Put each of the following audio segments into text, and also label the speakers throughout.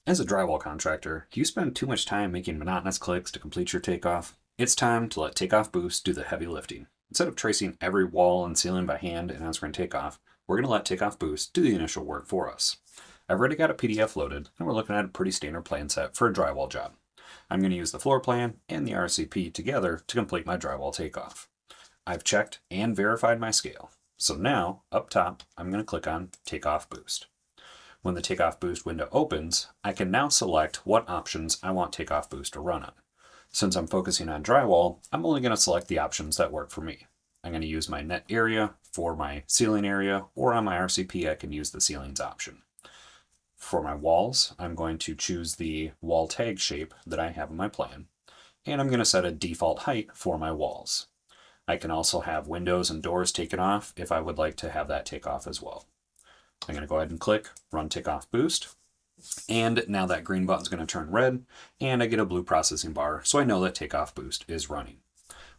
Speaker 1: As a drywall contractor, do you spend too much time making monotonous clicks to complete your takeoff? It's time to let Takeoff Boost do the heavy lifting. Instead of tracing every wall and ceiling by hand in On-Screen Takeoff, we're going to let Takeoff Boost do the initial work for us. I've already got a PDF loaded, and we're looking at a pretty standard plan set for a drywall job. I'm going to use the floor plan and the RCP together to complete my drywall takeoff. I've checked and verified my scale. So now, up top, I'm going to click on Takeoff Boost. When the Takeoff Boost window opens, I can now select what options I want Takeoff Boost to run on. Since I'm focusing on drywall, I'm only going to select the options that work for me. I'm going to use my net area for my ceiling area, or on my RCP I can use the ceilings option. For my walls, I'm going to choose the wall tag shape that I have in my plan, and I'm going to set a default height for my walls. I can also have windows and doors taken off if I would like to have that take off as well. I'm going to go ahead and click Run Takeoff Boost. And now that green button is going to turn red, and I get a blue processing bar, so I know that Takeoff Boost is running.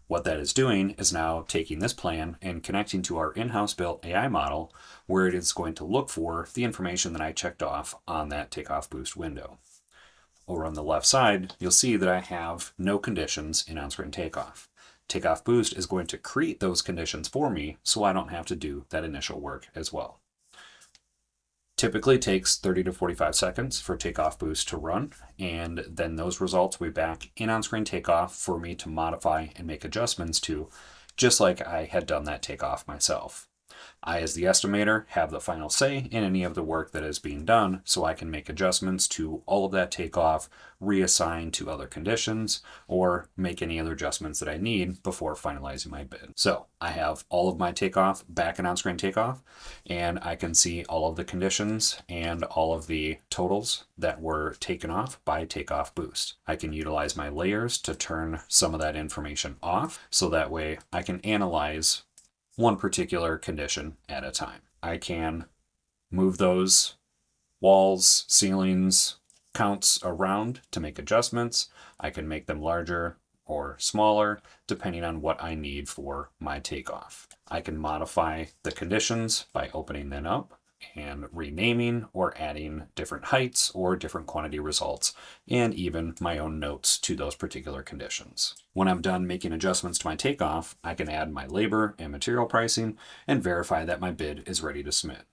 Speaker 1: What that is doing is now taking this plan and connecting to our in-house built AI model, where it is going to look for the information that I checked off on that Takeoff Boost window. Over on the left side, you'll see that I have no conditions in On-Screen Takeoff. Takeoff Boost is going to create those conditions for me, so I don't have to do that initial work as well. Typically takes 30 to 45 seconds for Takeoff Boost to run, and then those results will be back in On-Screen Takeoff for me to modify and make adjustments to, just like I had done that takeoff myself. I, as the estimator, have the final say in any of the work that is being done, so I can make adjustments to all of that takeoff, reassign to other conditions, or make any other adjustments that I need before finalizing my bid. So I have all of my takeoff back in On-Screen Takeoff, and I can see all of the conditions and all of the totals that were taken off by Takeoff Boost. I can utilize my layers to turn some of that information off, so that way I can analyze one particular condition at a time. I can move those walls, ceilings, counts around to make adjustments. I can make them larger or smaller depending on what I need for my takeoff. I can modify the conditions by opening them up and renaming or adding different heights or different quantity results, and even my own notes to those particular conditions. When I'm done making adjustments to my takeoff, I can add my labor and material pricing and verify that my bid is ready to submit.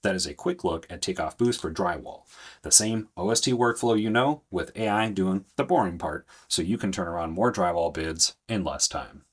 Speaker 1: That is a quick look at Takeoff Boost for drywall. The same OST workflow you know, with AI doing the boring part, so you can turn around more drywall bids in less time.